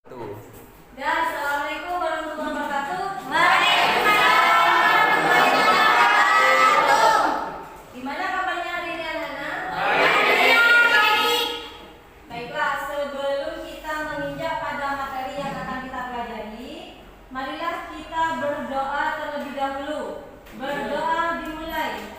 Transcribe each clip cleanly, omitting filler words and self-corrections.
Tuh. Dan assalamualaikum warahmatullahi wabarakatuh. Gimana kabarnya hari ini anak-anak? Baiklah, sebelum kita menginjak pada materi yang akan kita pelajari, marilah kita berdoa terlebih dahulu. Berdoa dimulai.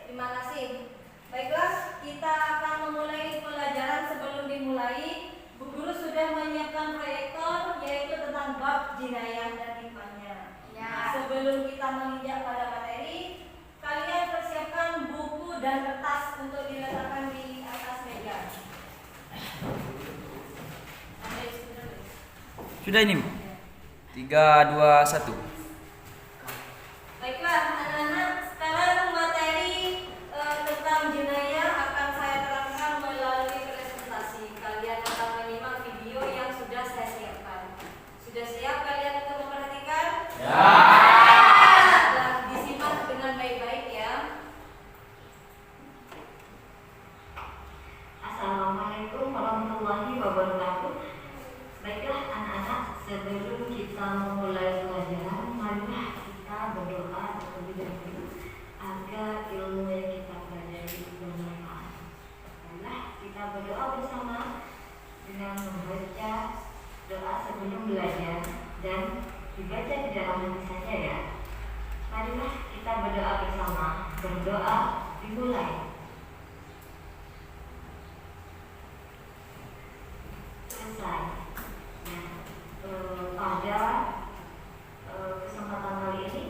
Terima kasih. Baiklah, kita akan memulai pelajaran. Sebelum dimulai, Bu Guru sudah menyiapkan proyektor yaitu tentang bab jinayah dan hikmahnya. Nah, sebelum kita menginjak pada materi, kalian persiapkan buku dan kertas untuk diletakkan di atas meja. Sudah ini, 3, 2, 1. Baiklah, anak-anak, sekarang materi tentang jinayah akan saya terangkan melalui presentasi. Kalian akan menyimak video yang sudah saya siapkan. Sudah siap kalian untuk memperhatikan? Ya. Nah, disimak dengan baik-baik ya. Assalamualaikum warahmatullahi wabarakatuh. Baiklah anak-anak, sebelum kita memulai pelajaran, marilah kita berdoa terlebih dahulu agar ilmu yang kita pelajari bermanfaat. Marilah kita berdoa bersama dengan membaca doa sebelum belajar dan dibaca di dalam hati saja ya. Marilah kita berdoa bersama. Berdoa dimulai. Selesai. Pada kesempatan kali ini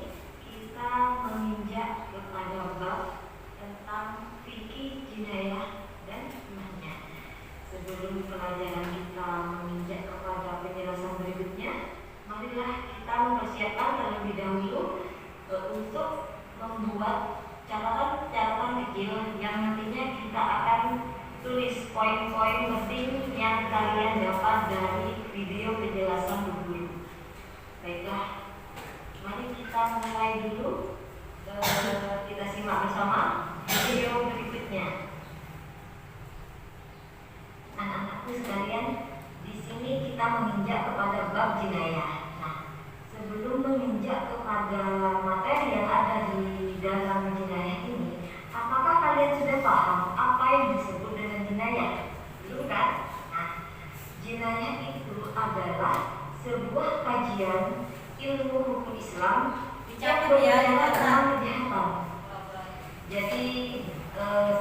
kita menginjak kepada bab tentang fikih jinayah dan hikmahnya. Sebelum pelajaran kita menginjak kepada penjelasan berikutnya, marilah kita mempersiapkan terlebih dahulu untuk membuat catatan-catatan kecil yang nantinya kita akan tulis poin-poin penting yang kalian dapat dari video penjelasan buku. Baiklah, mari kita mulai dulu. Kita simak bersama video berikutnya. Anak-anakku sekalian, di sini kita menginjak kepada bab jinayah. Nah, sebelum menginjak kepada materi yang ada di dalam jinayah ini, apakah kalian sudah paham apa yang disebut dengan jinayah? Belum kan? Nah, jinayah itu adalah sebuah kajian ilmu hukum Islam yang berkaitan dengan kejahatan. Jadi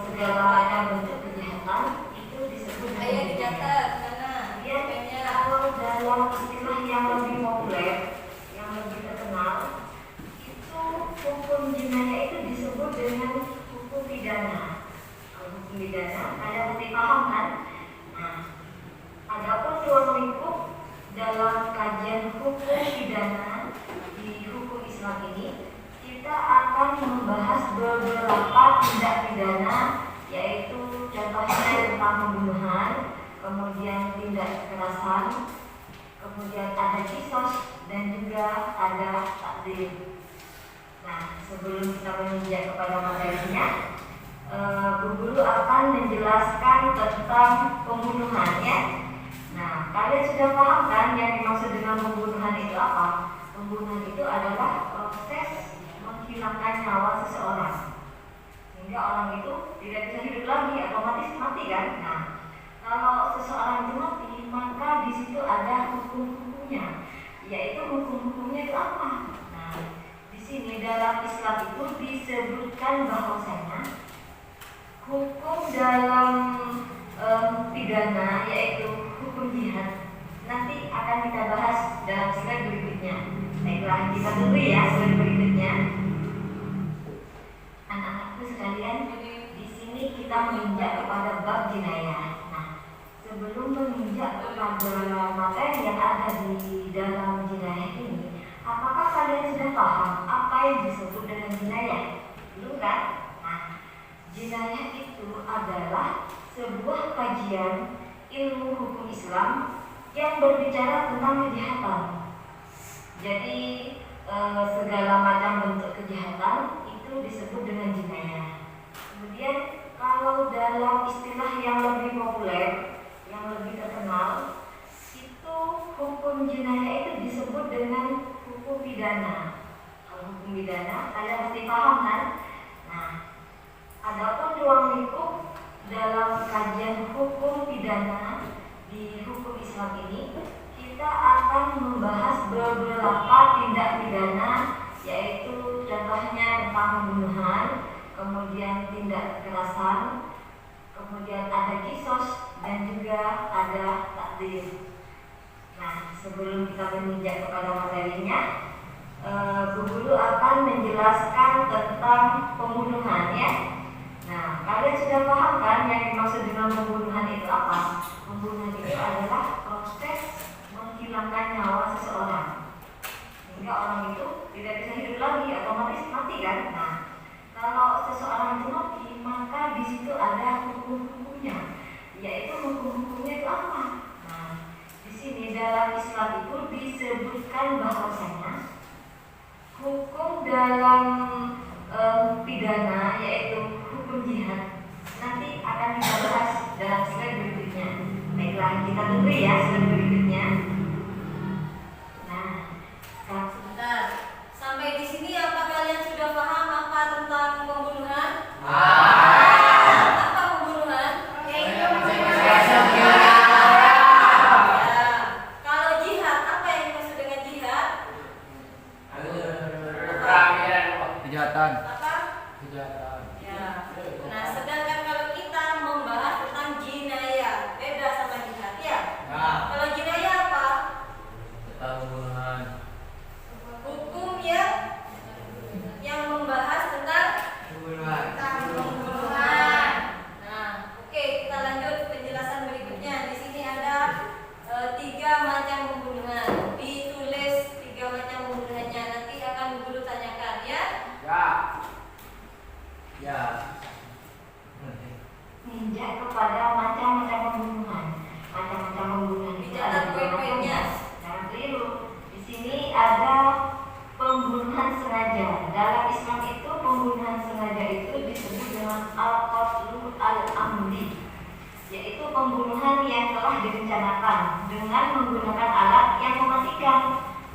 segala macam bentuk kejahatan itu disebut dengan dicatat. Kemudian kalau dalam istilah yang lebih populer, yang lebih terkenal, itu hukum jinayah itu disebut dengan hukum pidana. Hukum pidana ada mesti paham kan? Nah, adapun ruang lingkup dalam kajian hukum pidana di hukum Islam ini, kita akan membahas beberapa tindak pidana, yaitu contohnya tentang pembunuhan, kemudian tindak kekerasan, kemudian ada kisos dan juga ada takzir. Nah, sebelum kita menginjak kepada materinya, Bu Guru akan menjelaskan tentang pembunuhan ya. Nah, kalian sudah paham kan yang dimaksud dengan pembunuhan itu apa? Pembunuhan itu adalah proses menghilangkan nyawa seseorang sehingga orang itu tidak bisa hidup lagi, otomatis mati kan? Nah, Kalau seseorang itu mati, maka di situ ada hukum-hukumnya, yaitu hukum-hukumnya itu apa? Nah, di sini dalam Islam itu disebutkan bahwasanya hukum dalam pidana yaitu hukum jihad nanti akan kita bahas dalam slide berikutnya. Baiklah, kita tunggu ya slide berikutnya. Anak-anakku sekalian, di sini kita menginjak kepada bab jinayah. Nah, sebelum menginjak kepada materi yang ada di dalam jinayah ini, apakah kalian sudah paham apa yang disebut dengan jinayah? Belum kan? Nah, jinayah itu adalah sebuah kajian ilmu hukum Islam yang berbicara tentang kejahatan. Jadi segala macam bentuk kejahatan itu disebut dengan jinayah. Kemudian kalau dalam istilah yang lebih populer, yang lebih terkenal, itu hukum jinayah itu disebut dengan hukum pidana. Kalau hukum pidana kalian pasti paham kan? Nah, adapun ruang lingkup dalam kajian hukum pidana di hukum Islam ini, kita akan membahas beberapa tindak pidana, yaitu contohnya tentang pembunuhan, kemudian tindak kekerasan, kemudian ada kisos, dan juga ada takdir. Nah, sebelum kita menginjak kepada materinya, Bu Guru akan menjelaskan tentang pembunuhan ya. Nah, kalian sudah paham kan yang dimaksud dengan pembunuhan itu apa? Pembunuhan itu adalah proses menghilangkan nyawa seseorang hingga orang itu tidak bisa hidup lagi, otomatis mati kan? Nah, kalau seseorang itu mati, maka di situ ada hukum-hukumnya, yaitu hukum-hukumnya itu apa? Nah, di sini dalam Islam itu disebutkan bahwasanya hukum dalam pidana yaitu hukum jihad nanti akan kita bahas dalam slide berikutnya. Baiklah, kita tunggu ya slide berikutnya. Nah, Sebentar. Sampai di sini apa kalian sudah paham apa tentang pembunuhan? Apa pembunuhan? Ya. Kalau jihad, apa yang dimaksud dengan jihad? Kejahatan. Apa? Ya. Nah, sedangkan kalau kita membahas tentang jinayah, beda sama jihad ya. Kalau jinayah apa? Pembunuhan. Hukum yang membahas tentang pembunuhan. Nah, oke, kita lanjut penjelasan berikutnya. Di sini ada 3 macam pembunuhan. Ditulis 3 macam pembunuhannya. Nanti akan guru tanyakan ya. Ya. menginjak kepada macam-macam pembunuhan. Macam-macam pembunuhan itu ada Dicatat dua poin-poinnya. macam. Jangan keliru. Di sini ada pembunuhan sengaja. Dalam Islam itu pembunuhan sengaja itu disebut dengan al-qatlu al-amdi, yaitu pembunuhan yang telah direncanakan dengan menggunakan alat yang mematikan,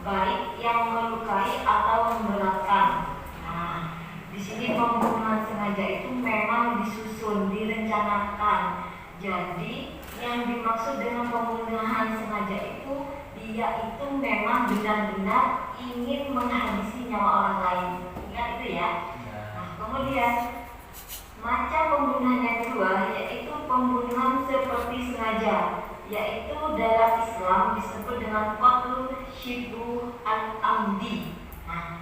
baik yang melukai atau memberatkan. Nah, di sini pembunuhan sengaja itu memang disusun, direncanakan. Jadi yang dimaksud dengan pembunuhan sengaja itu dia itu memang benar-benar ingin menghabisi nyawa orang lain. Ingat itu ya. Nah, kemudian macam pembunuhan yang kedua yaitu pembunuhan seperti sengaja, yaitu dalam Islam disebut dengan qatlul shibhu al-amdi. Nah,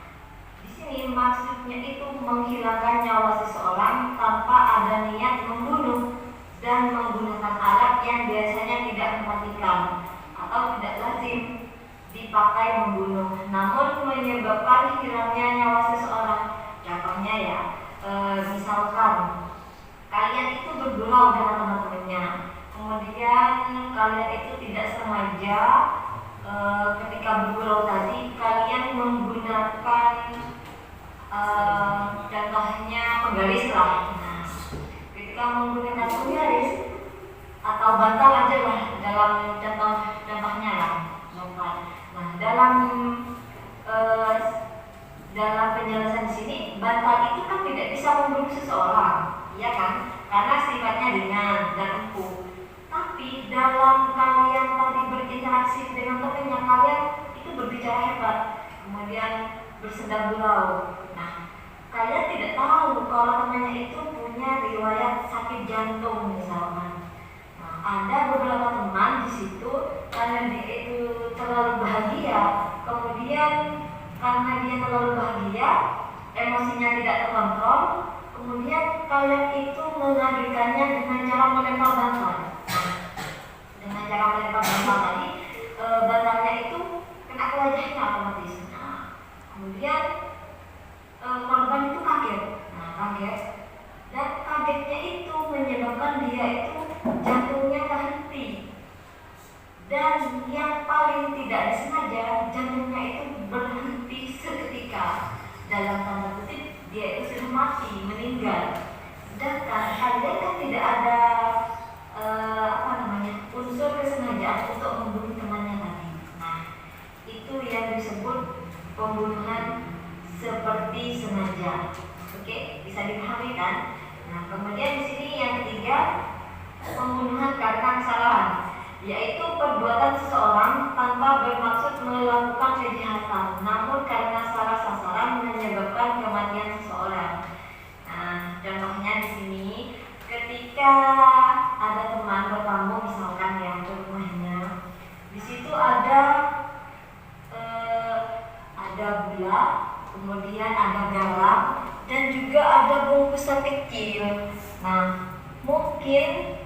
di sini maksudnya itu menghilangkan nyawa seseorang tanpa ada niat membunuh dan menggunakan alat yang biasanya tidak mematikan atau tidak lazim dipakai membunuh, namun menyebabkan hilangnya nyawa seseorang. Contohnya ya, misalkan kalian itu bergurau dengan teman-temannya, kemudian kalian itu tidak sengaja ketika bergurau tadi kalian menggunakan contohnya penggaris lah. Nah, ketika menggunakan penggaris atau bantal aja lah dalam contohnya ya, bantal. Nah, dalam penjelasan di sini bantal itu kan tidak bisa membunuh seseorang, iya kan? Karena sifatnya ringan dan empuk. Tapi Tapi dalam kalian tadi berinteraksi dengan temannya, kalian itu berbicara hebat, kemudian bersenda gurau. Nah, kalian tidak tahu kalau temannya itu punya riwayat sakit jantung misalkan. Nah, ada beberapa teman di situ karena dia itu terlalu bahagia, kemudian karena dia terlalu bahagia, emosinya tidak terkontrol, kemudian kalian itu mengadukannya dengan cara melempar bantal. Dengan cara melempar bantal tadi, bantalnya itu kena ke wajahnya otomatis. Nah, kemudian korban itu kaget. Nah, kaget. Dan kagetnya itu menyebabkan dia itu jantungnya terhenti. Dan yang paling tidak disengaja, jantungnya itu berhenti seketika. Dalam tanda kutip, dia itu sudah mati, meninggal. Sedangkan kalian kan tidak ada unsur kesengajaan untuk membunuh temannya tadi. Nah, itu yang disebut pembunuhan seperti sengaja. Oke, bisa dipahami kan? Nah, kemudian di sini yang ketiga, pembunuhan karena kesalahan, yaitu perbuatan seseorang tanpa bermaksud melakukan kejahatan, namun karena salah sasaran menyebabkan kematian seseorang. Nah, contohnya di sini, ketika ada teman bertamu misalkan yang ke rumahnya, di situ ada gula, kemudian ada garam, dan juga ada bungkusan kecil. Nah, mungkin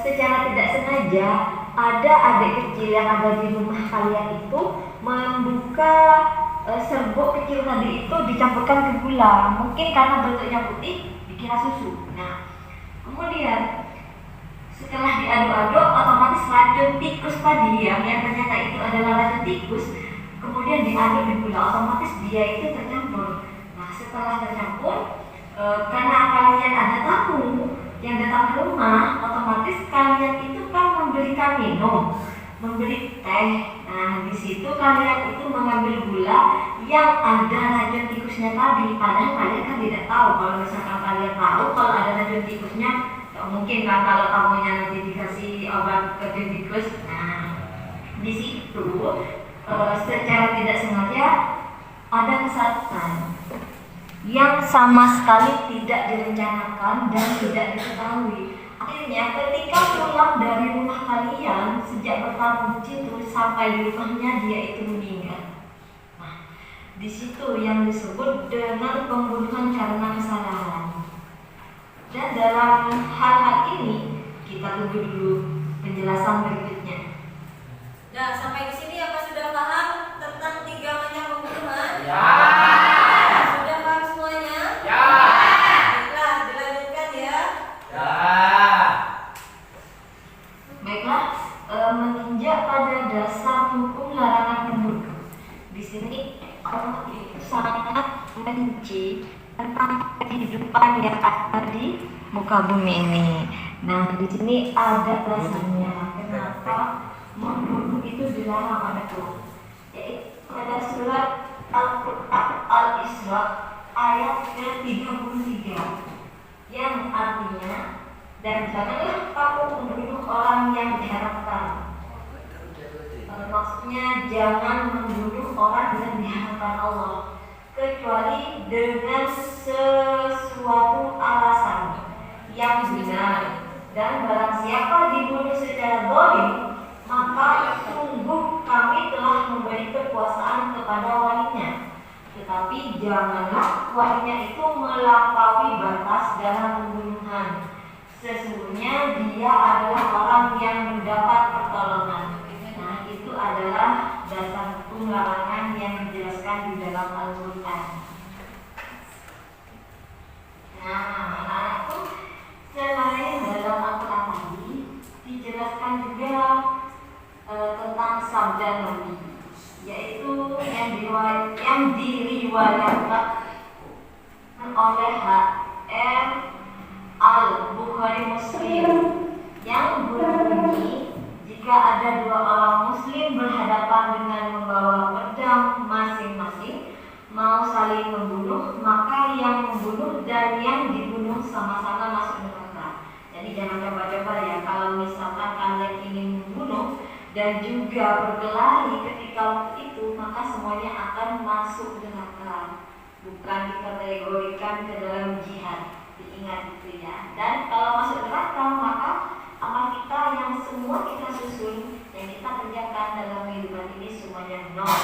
secara tidak sengaja ada adik kecil yang ada di rumah kalian itu membuka serbuk kecil tadi itu dicampurkan ke gula. Mungkin karena bentuknya putih dikira susu. Nah, kemudian setelah diaduk-aduk, otomatis racun tikus tadi yang ternyata itu adalah racun tikus, kemudian diaduk di gula, otomatis dia itu tercampur. Nah, setelah tercampur, karena kalian ada tamu yang datang ke rumah, otomatis kalian itu kan memberikan minum, memberi teh. Nah, di situ kalian itu mengambil gula yang ada racun tikusnya tadi. Padahal kalian kan tidak tahu. Kalau misalkan kalian tahu kalau ada racun tikusnya, ya mungkin kan kalau tamunya nanti dikasih obat racun tikus. Nah, di situ secara tidak sengaja ada kesalahan yang sama sekali tidak direncanakan dan tidak diketahui. Akhirnya ketika pulang dari rumah kalian sejak bertamu di situ sampai di rumahnya dia itu meninggal. Nah, di situ yang disebut dengan pembunuhan karena kesalahan. Dan dalam hal-hal ini kita tunggu dulu penjelasan berikutnya. Nah, sampai di sini apa sudah paham tentang 3 macam pembunuhan? Ya. Sudah paham semuanya? Ya. Baiklah, dilanjutkan ya. Ya. Baiklah, menginjak pada dasar hukum larangan membunuh. Di sini Allah itu sangat menci tentang kehidupan yang ada di muka bumi ini. Nah, di sini ada alasannya kenapa membunuh itu dilarang oleh Allah. Yaitu pada surat Al-Quran Al-Isra ayat ke-33 yang artinya, dan janganlah kamu membunuh orang yang diharapkan. Maksudnya jangan membunuh orang yang diharapkan Allah kecuali dengan sesuatu alasan yang benar. Dan barang siapa dibunuh secara zalim, maka sungguh kami telah memberi kekuasaan kepada walinya. Tetapi janganlah walinya itu melampaui batas dalam pembunuhan. Sesungguhnya dia adalah orang yang mendapat pertolongan. Nah, itu adalah dasar hukum larangan yang dijelaskan di dalam Al-Quran. Nah, itu selain dalam Al-Quran tadi dijelaskan juga tentang sabda Nabi, yaitu yang diriwayatkan oleh H.R. Al-Bukhari Muslim yang berbunyi, jika ada 2 orang muslim berhadapan dengan membawa pedang masing-masing mau saling membunuh, maka yang membunuh dan yang dibunuh sama-sama masuk neraka. Jadi jangan coba-coba ya, kalau misalkan kalian ingin membunuh dan juga berkelahi ketika waktu itu, maka semuanya akan masuk neraka, bukan dikategorikan ke dalam jihad. Diingat itu ya. Dan kalau masuk neraka, maka amal kita yang semua kita susun, yang kita kerjakan dalam kehidupan ini semuanya nol.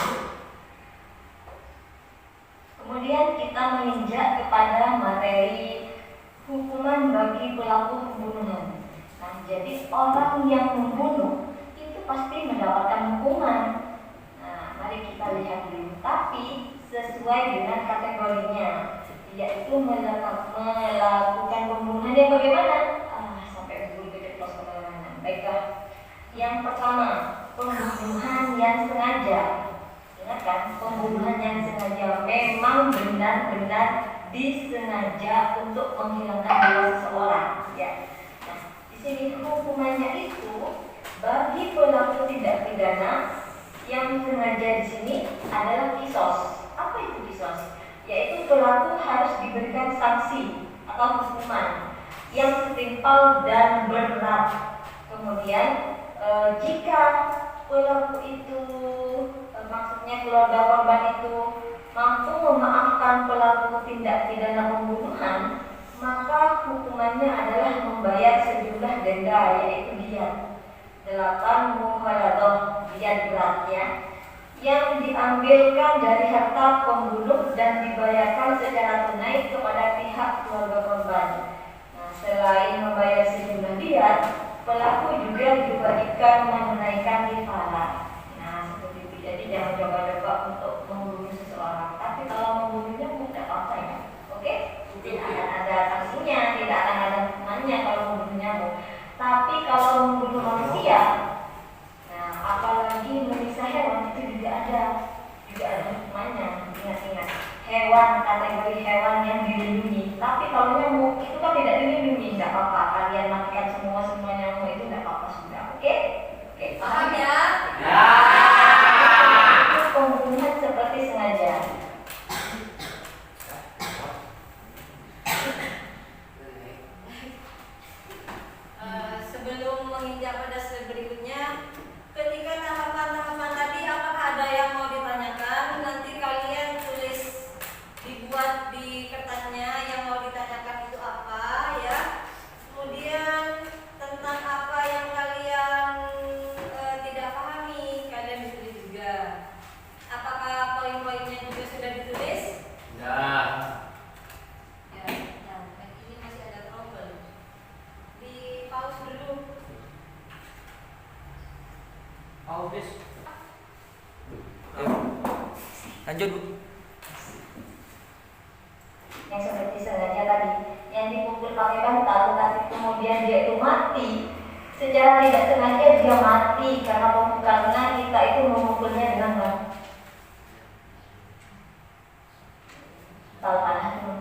Kemudian kita menginjak kepada materi hukuman bagi pelaku pembunuhan. Nah, jadi orang yang membunuh itu pasti mendapatkan hukuman. Nah, mari kita lihat dulu. Tapi sesuai dengan kategorinya, yaitu melakukan pembunuhan yang bagaimana? Sampai dulu keceplos kemana-mana. Baiklah. Yang pertama, pembunuhan yang sengaja. Ingatkan, pembunuhan yang sengaja memang benar-benar disengaja untuk menghilangkan nyawa seseorang. Ya. Nah, di sini hukumannya itu bagi pelaku tindak pidana yang sengaja di sini adalah kisos. Apa itu kisos? Yaitu pelaku harus diberikan sanksi atau hukuman yang setimpal dan berat. Kemudian jika pelaku itu maksudnya keluarga korban itu mampu memaafkan pelaku tindak pidana pembunuhan, maka hukumannya adalah membayar sejumlah denda, yaitu diat 8 mukhaladah, diat berat ya, yang diambilkan dari harta pembunuh dan dibayarkan secara tunai kepada pihak keluarga korban. Nah, selain membayar sejumlah diat, pelaku juga diwajibkan menunaikan kifarah. Jadi jangan coba-coba untuk membunuh seseorang. Tapi kalau membunuhnya tidak apa-apa ya. Oke? Tidak akan ada sanksinya, tidak akan ada hukumannya kalau membunuh nyamuk. Tapi kalau membunuh manusia, nah apalagi menyiksa hewan itu juga ada hukumannya. Ingat-ingat, hewan kategori hewan yang dilindungi. Tapi kalau nyamuk itu kan tidak dilindungi, tidak apa-apa. Kalian matikan semua nyamuk itu tidak apa-apa sudah. Oke? Oke, paham ya? Ya. Pembunuhan seperti sengaja. Sebelum menginjak pada slide berikutnya, ketika tahapan-tahapan tadi apakah ada yang mau ditanyakan? Nanti kalian tulis, dibuat di kertasnya yang mau ditanyakan itu apa ya. Kemudian tentang apa yang kalian tidak pahami, kalian ditulis juga. Apakah poin-poinnya juga sudah ditulis? Ya. Ya, ini masih ada trouble. Di pause dulu. Pause. Lanjut, Bu. Yang seperti sengaja tadi, yang dipukul pakai bantal tapi kemudian dia itu mati. Secara tidak sengaja dia mati karena kita itu memukulnya dengan bantal panah itu.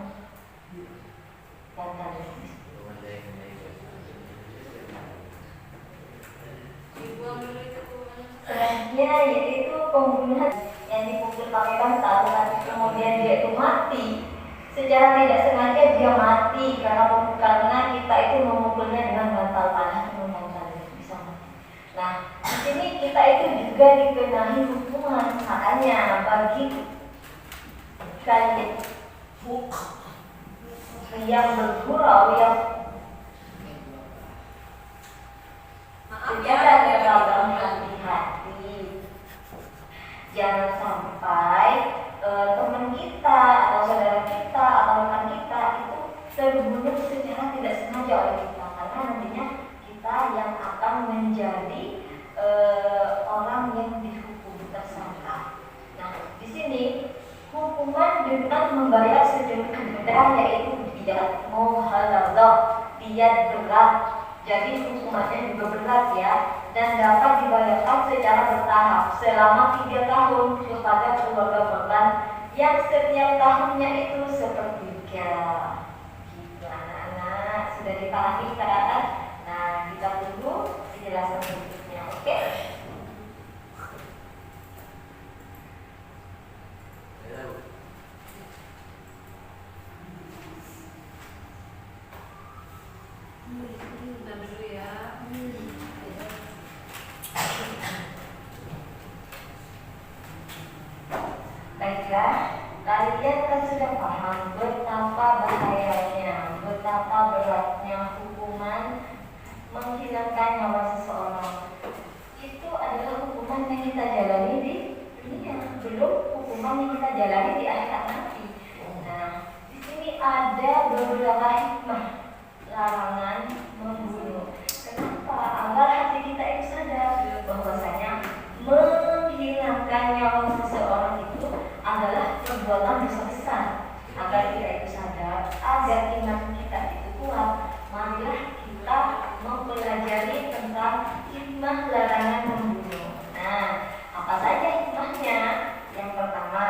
Dibuang dulu itu. Selanjutnya yaitu pembunuhan yang dipukul pakai bantal tapi kemudian dia itu mati. Secara tidak sengaja dia mati karena kita itu memukulnya dengan bantal panah itu bisa mati. Nah, di sini kita itu juga dikenai hukuman. Makanya bagi kalian yang bergurau yang dalam hati-hati, jangan sampai teman kita atau saudara kita atau rekan kita itu terbunuh secara tidak sengaja oleh kita, karena nantinya kita yang akan menjadi orang yang dihukum tersangka. Nah, di sini hukuman dengan membayar sejumlah denda yaitu diat mukhaladah, diat berat. Jadi hukumannya juga berat ya, dan dapat dibayarkan secara bertahap selama 3 tahun kepada keluarga korban yang setiap tahunnya itu sepertiga. Gitu anak-anak, sudah dipahami sekarang? Nah, kita tunggu penjelasan berikutnya, oke? menghilangkan nyawa seseorang. Itu adalah hukuman yang kita jalani di dunia, belum hukuman yang kita jalani di akhirat nanti. Nah, di sini ada beberapa hikmah larangan membunuh. Kenapa? Agar hati kita itu sadar bahwasanya menghilangkan nyawa seseorang itu adalah perbuatan dosa besar. Agar kita itu sadar, agar iman kita itu kuat, marilah kita mempelajari tentang hikmah larangan membunuh. Nah, apa saja hikmahnya? Yang pertama,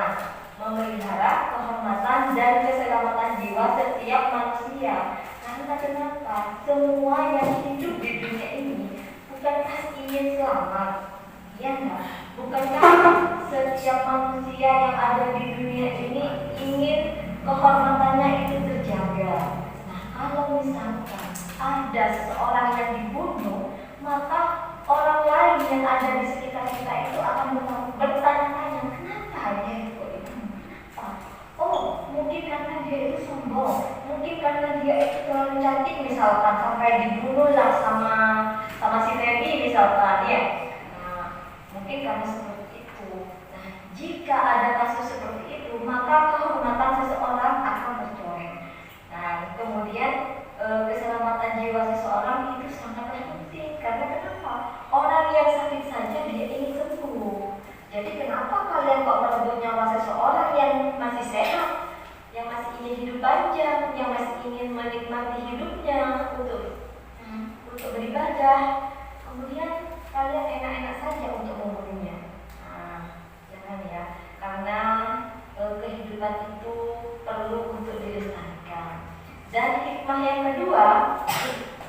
memelihara kehormatan dan keselamatan jiwa setiap manusia. Karena kenapa? Semua yang hidup di dunia ini bukankah ingin selamat? Ya enggak? Bukankah setiap manusia yang ada di dunia ini ingin kehormatannya itu terjaga? Nah, kalau misalkan ada seseorang yang dibunuh, maka orang lain yang ada di sekitar kita itu akan bertanya-tanya, kenapa dia itu? Kenapa? Oh, mungkin karena dia itu sombong, mungkin karena dia itu terlalu cantik misalkan, sampai dibunuh lah sama si Feby misalkan, ya. Nah, mungkin karena seperti itu. Nah, jika ada kasus seperti itu, maka kehormatan seseorang akan tercoreng. Nah, kemudian keselamatan jiwa seseorang itu sangatlah penting. Karena kenapa? Orang yang sakit saja dia ingin sembuh. Jadi kenapa kalian kok merebut nyawa seseorang yang masih sehat, yang masih ingin hidup panjang, yang masih ingin menikmati hidupnya untuk beribadah, kemudian kalian enak-enak saja untuk membunuhnya? Nah, jangan ya, karena kehidupan itu perlu untuk dilestarikan. Dan hikmah yang kedua,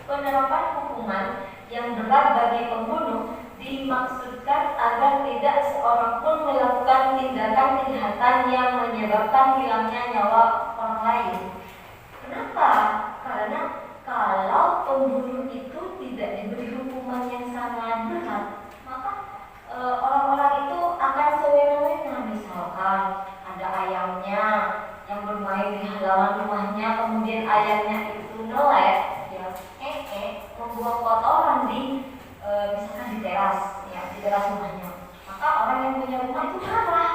penerapan hukuman yang berat bagi pembunuh dimaksudkan agar tidak seorang pun melakukan tindakan kejahatan yang menyebabkan hilangnya nyawa orang lain. Kenapa? Karena kalau pembunuh itu tidak diberi hukuman yang sangat berat, maka orang-orang itu akan sewena-wena. Misalkan ada ayamnya yang bermain di halaman rumahnya, kemudian ayamnya itu nelet, ya, membuang kotoran di misalkan di teras, ya, di teras rumahnya. Maka orang yang punya rumah itu marah.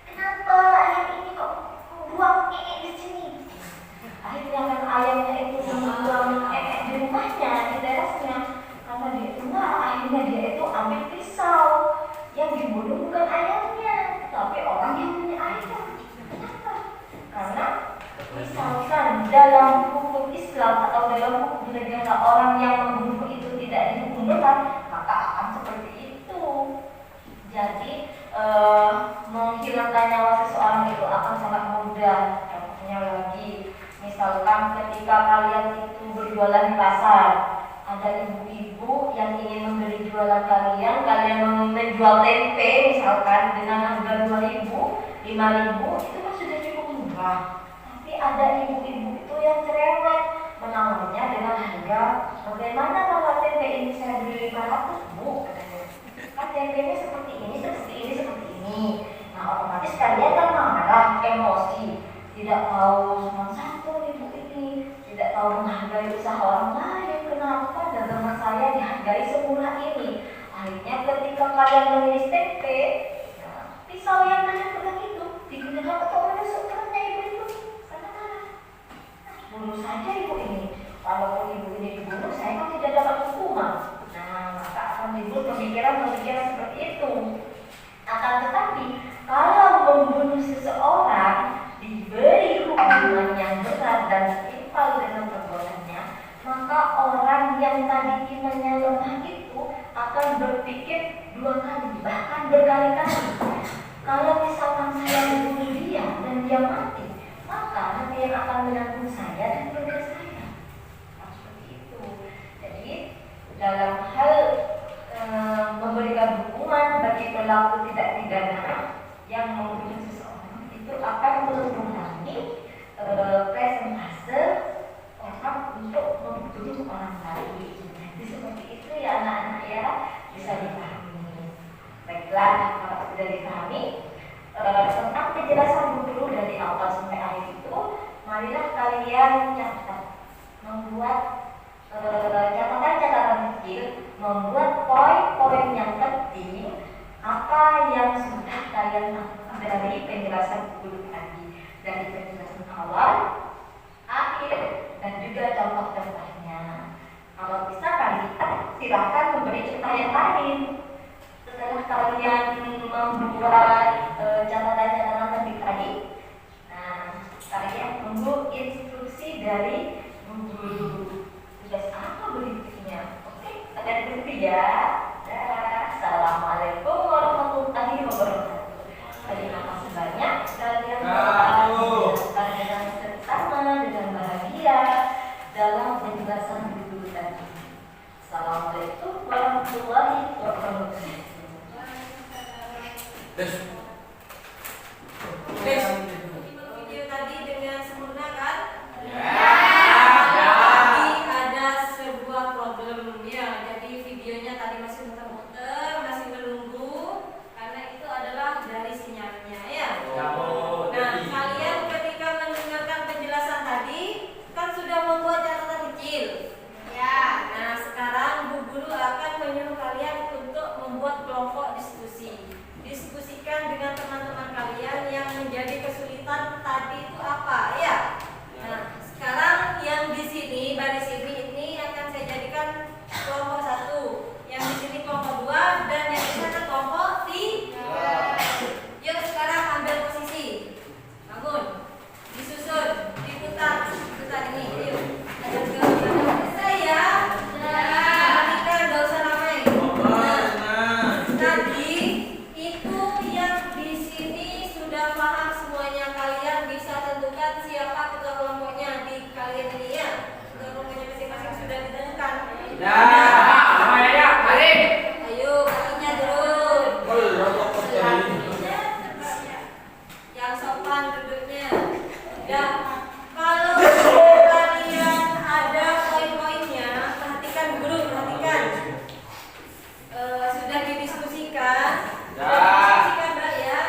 Kenapa ayam ini kok membuang di sini? Akhirnya kan ayamnya itu membuang di rumahnya, di terasnya. Karena dia itu marah, akhirnya dia itu ambil pisau. Yang dibunuh bukan ayamnya, tapi orang yang punya ayam. Kenapa? Karena misalkan dalam hukum Islam atau dalam hukum negara orang yang membunuh itu tidak dihukum berat, maka akan seperti itu. Jadi menghilangkan nyawa seseorang itu akan sangat mudah. Contohnya lagi, misalkan ketika kalian itu berjualan di pasar, ada ibu-ibu yang ingin membeli jualan kalian menjual tempe misalkan dengan harga 2.000, 5.000, itu kan sudah cukup murah. Tapi ada ibu-ibu itu yang cerewet, menawarnya dengan harga, bagaimana kalau tempe ini saya beli 500, Bu? Katanya. Kan tempenya seperti ini, seperti ini, seperti ini. Nah, otomatis kalian kan marah, emosi, tidak tahu cuma satu ibu ini, tidak tahu menghargai usaha orang lain. Kenapa dagangan saya dihargai semurah ini? Akhirnya ketika kalian mengiris tempe, pisau yang kalian pegang itu digunakan untuk menusuk perutnya ibu itu. Karena marah. Bunuh saja ibu ini. Walaupun ibu ini dibunuh, saya kan tidak dapat hukuman. Nah, maka akan timbul pemikiran-pemikiran seperti itu. Akan tetapi, kalau membunuh seseorang diberi hukuman yang berat dan setimpal dengan perbuatannya, maka orang yang tadi imannya lemah itu akan berpikir 2 kali, bahkan berkali-kali. Kalau misalkan saya membunuh dia dan dia mati, maka nanti yang akan menanggung saya dan keluarga saya. Nah, seperti itu. Jadi dalam hal memberikan hukuman bagi pelaku tidak pidana yang membunuh seseorang, itu akan mengurangi persentase orang untuk membunuh orang lain. Jadi seperti itu ya anak-anak ya, bisa dipahami. Baiklah, kalau sudah dipahami tentang penjelasan guru dari awal sampai akhir itu, marilah kalian catat, membuat catatan-catatan kecil kecil membuat poin-poin yang penting apa yang sudah kalian lakukan dari penjelasan guru tadi, dari penjelasan awal, akhir, dan juga contoh-contohnya. Kalau bisa kalian silakan memberi contoh yang lain. Setelah kalian membuat catatan-catatan penting tadi, nah kalian tunggu instruksi dari guru. Tugas apa berikutnya? Oke, kalian berhenti ya. Assalamualaikum warahmatullahi wabarakatuh. Terima kasih banyak kalian telah dengan bersama dengan bahagia dalam penjelasan guru tadi. Assalamualaikum warahmatullahi wabarakatuh. Video tadi dengan sempurna kan? Ya. Tapi ada sebuah problem ya. Jadi videonya tadi masih muter-muter, masih menunggu karena itu adalah dari sinyalnya ya. Nah, kalian ketika mendengarkan penjelasan tadi kan sudah membuat catatan kecil. Ya. Nah, sekarang Bu Guru akan menyuruh kalian untuk membuat kelompok diskusi. Diskusikan dengan teman-teman kalian yang menjadi kesulitan tadi itu apa ya. Nah, sekarang yang di sini baris ini akan saya jadikan kelompok 1, yang di sini kelompok 2, dan yang di sana kelompok 3. Yuk sekarang ambil posisi, bangun, disusun, diputar ini. Yuk, ada ke saya. Perhatikan, gak usah ramai. Tadi itu yang di sini sudah paham semuanya. Kalian bisa tentukan siapa ketua kelompoknya di kalian ini ya. Ketua kelompoknya masing-masing sudah ditentukan. Ayo kakinya turun. Yang sopan duduknya. Udah. Kalau kalian ada poin-poinnya, perhatikan guru, perhatikan. Sudah didiskusikan. Mbak ya.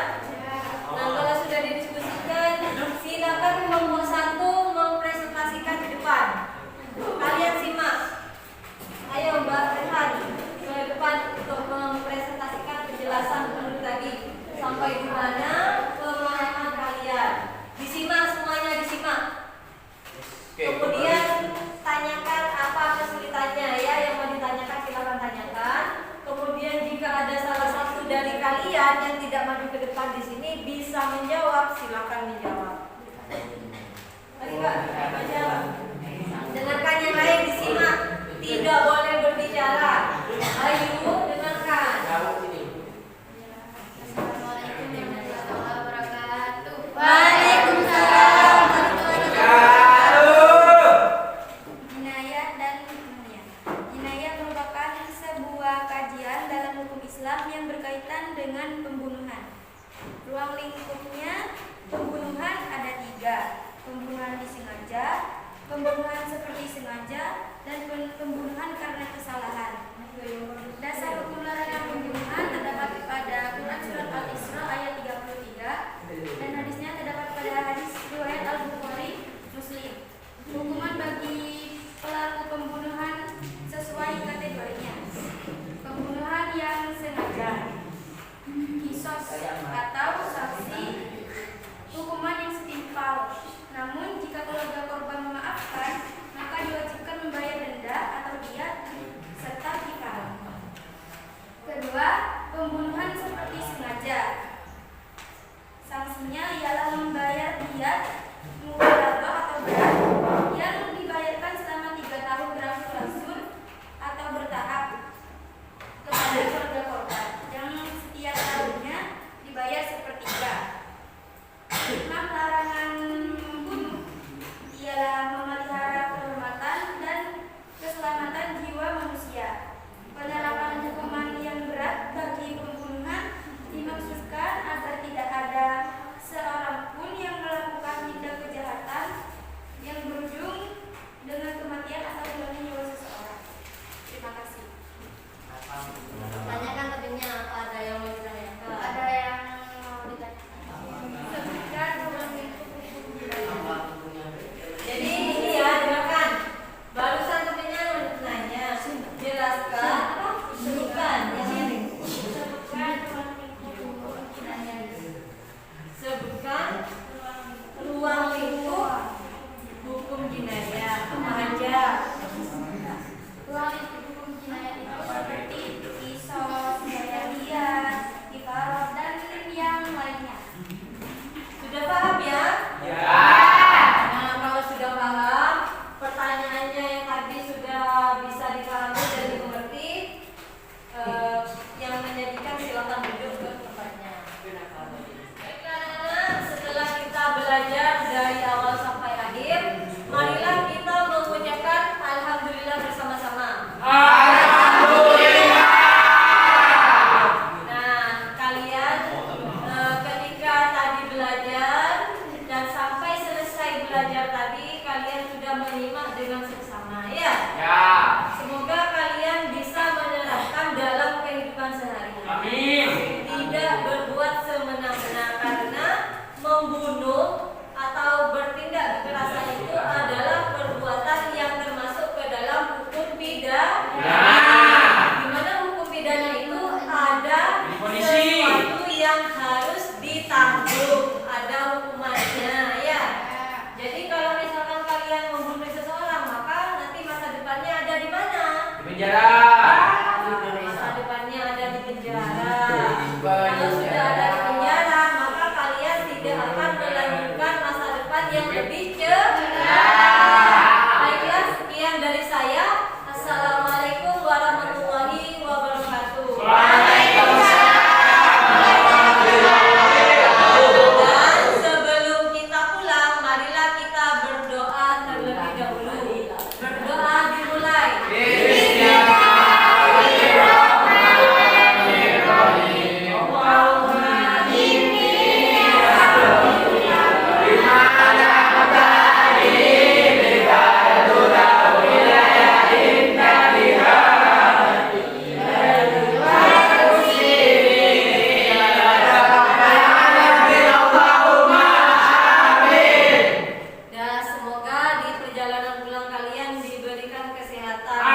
Nah, kalau sudah didiskusikan, silakan nomor 1 mempresentasikan di depan. Kalian simak. Ayo Mbak Rehan ke depan untuk mempresentasikan penjelasan guru tadi. Sampai di mana pemahaman kalian. Disimak semuanya, disimak. Kemudian tanyakan apa kesulitannya ya, yang mau ditanyakan silakan tanyakan. Kemudian jika ada salah satu dari kalian yang tidak maju ke depan di sini bisa menjawab, silakan menjawab. Mari Kak, menjawab. Dengarkan yang lain, disimak. Tidak boleh berbicara. Ayo dengarkan. Assalamualaikum warahmatullahi wabarakatuh. Waalaikumsalam warahmatullahi Halo. Jinayah dan hukumnya. Jinayah merupakan sebuah kajian dalam hukum Islam yang berkaitan dengan pembunuhan. Ruang lingkupnya pembunuhan ada 3: pembunuhan disengaja, pembunuhan seperti sengaja, dan pembunuhan karena kesalahan. Dasar hukum larangan pembunuhan terdapat pada Quran Surat Al-Isra ayat 33 dan hadisnya terdapat pada hadis riwayat Al-Bukhari, Muslim. Hukuman bagi pelaku pembunuhan sesuai kategorinya. Pembunuhan yang sengaja, kisos atau sanksi, hukuman yang setimpal. Namun jika keluarga korban memaafkan, maka diwajibkan membayar denda atau diat serta kifarat. Kedua, pembunuhan seperti sengaja. menyimak dengan seksama ya. Ya. Semoga kalian bisa menerapkan dalam kehidupan sehari-hari. Amin. Tidak berbuat semena-mena karena membunuh atau bertindak kekerasan itu adalah perbuatan yang termasuk ke dalam hukum pidana. Di mana hukum pidana itu ada sesuatu yang harus ditanggung, ada hukumannya ya. Jadi kalau misalkan kalian membunuh seseorang, maka nanti masa depannya ada di mana? Di penjara. Masa depannya ada di penjara. Kalau sudah ada di penjara, maka kalian tidak akan melanjutkan masa depan yang lebih cerah. Baiklah, sekian dari saya. Assalamualaikum warahmatullahi wabarakatuh. Dan sebelum kita pulang, marilah kita berdoa terlebih dahulu. Berdoa dimulai. Dan semoga di perjalanan pulang kalian diberikan kesehatan.